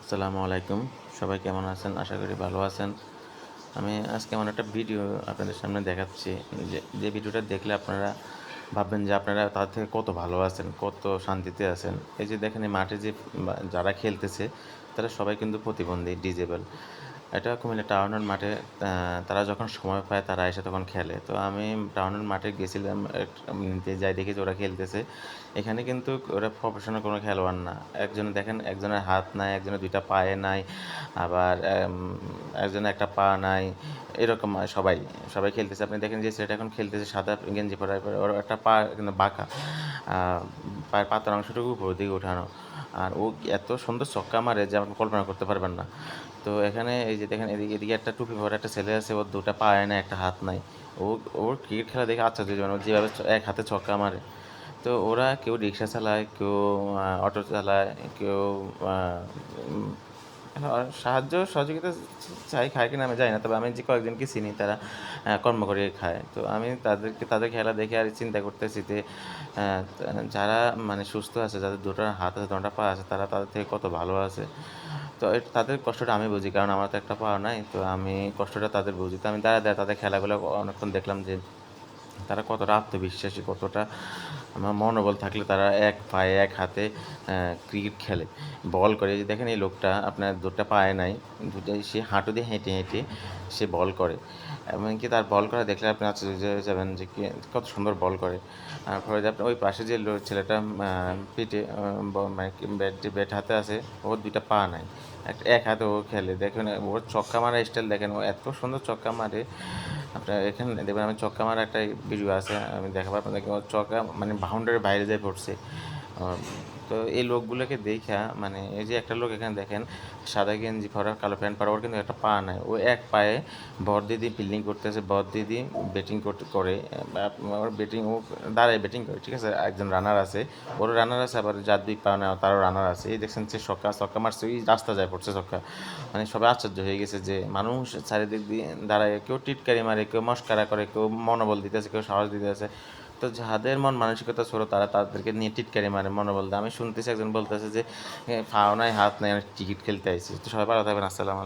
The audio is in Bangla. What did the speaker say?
আসসালামু আলাইকুম। সবাই কেমন আছেন? আশা করি ভালো আছেন। আমি আজকে এমন একটা ভিডিও আপনাদের সামনে দেখাচ্ছি যে ভিডিওটা দেখলে আপনারা ভাববেন যে আপনারা তার থেকে কত ভালো আছেন, কত শান্তিতে আছেন। এই যে দেখেন এই মাঠে যে যারা খেলতেছে তারা সবাই কিন্তু প্রতিবন্ধী, ডিজেবল। এটা কুমিল্লা টাউনের মাঠে তারা যখন সময় পায় তারা এসে তখন খেলে। তো আমি টাউনের মাঠে গেছিলাম নিতে যাই দেখি যে ওরা খেলতেছে। এখানে কিন্তু ওরা প্রফেশনাল কোনো খেলোয়াড় না। দেখেন একজনের হাত নাই, একজনের ২ টা পায়ে নাই, আবার একজনের ১ টা পা নাই। এরকম সবাই খেলতেছে। আপনি দেখেন যে ছেলেটা এখন খেলতেছে সাদা গেঞ্জি পরে ওর একটা পা কিন্তু বাঁকা। আ পায়ের পাতার অংশটুকু উপরের দিকে উঠানো। আর ও এত সুন্দর ছক্কা মারে যে আপনি কল্পনা করতে পারবেন না। তো এখানে এই যে দেখেন এদিকে একটা টুপি পরা একটা ছেলে আছে, ওর ২ টা পায়ে নাই, ১ টা হাত নাই। ও ওর ক্রিকেট খেলা দেখে আশ্চর্য হয়ে যাবেন। ও যেভাবে এক হাতে ছক্কা মারে। তো ওরা কেউ রিক্সা চালায়, কেউ অটো চালায়, কেউ আ উম সাহায্য সহযোগিতা চাই, খায় কিনা আমি জানি না। তবে আমি যে কয়েকজনকে চিনি তারা কর্ম করে খায়। তো আমি তাদের খেলা দেখে আর চিন্তা করতেছি যে আ যারা মানে সুস্থ আছে, যাদের ২ টা হাত আছে, ২ টা পা আছে, তারা তাদের থেকে কত ভালো আছে। তো তাদের কষ্টটা আমি বুঝি। কারণ আমার তো একটা পা নাই। তো আমি কষ্টটা তাদের বুঝি। তো আমি দাঁড়ায় তাদের খেলাগুলো অনেকক্ষণ দেখলাম যে তারা কতটা আত্মবিশ্বাসী, কতটা আমার মনোবল থাকলে তারা এক পায়ে এক হাতে ক্রিকেট খেলে, বল করে। এই যে দেখেন এই লোকটা আপনার ২ টা পায়ে নাই, সে হাঁটু দিয়ে হেঁটে সে বল করে। এমনকি তার বল করা দেখলে আপনি আশ্চর্য হয়ে যাবেন যে কত সুন্দর বল করে। পরে যে আপনার ওই পাশে যে ছেলেটা পিঠে মানে ব্যাট হাতে আছে, ওর ২ টা পা নাই। এক হাতে ও খেলে। দেখেন ওর ছক্কা মারা স্টাইল দেখেন, ও এত সুন্দর ছক্কা মারে। আপনার এখানে দেখবেন আমি ছক্কা মারা একটা ভিডিও আছে, আমি দেখাবো আপনাদেরকে। ওর ছক্কা মানে বাউন্ডারির বাইরে যেয়ে পড়ছে। আম তো এই লোকগুলোকে দেইখা মানে এই যে একটা লোক এখানে দেখেন সাদা গেঞ্জি পরা, কালো প্যান্ট পরা, ওর কিন্তু একটা পা নাই। ও এক পায়ে ভর দিয়ে ফিল্ডিং করতেছে, ভর দিয়ে ব্যাটিং করে বা ওর ব্যাটিং ও দাঁড়ায় ব্যাটিং করে, ঠিক আছে? একজন রানার আছে, ওরও রানার আছে, আবার যার ২ পা নাই তারও রানার আছে। এই দেখছেন সে ছক্কা মারছে, ওই রাস্তা যায় পড়ছে ছক্কা। মানে সবাই আশ্চর্য হয়ে গেছে যে মানুষ চারিদিক দিয়ে দাঁড়ায়, কেউ টিটকারি মারে, কেউ মশকরা করে, কেউ মনোবল দিতেছে, কেউ সাহস দিতেছে। তো যাদের মন মানসিকতা ছোট তারা তাদেরকে নিয়ে টিটকারি মারে, মনোবল দেয়। আমি শুনতেছি একজন বলতেছে যে ফাও নাই, হাত নাই, আমি টিকিট খেলতে আইছি। তো সবাই ভালো থাকবেন। আসসালামু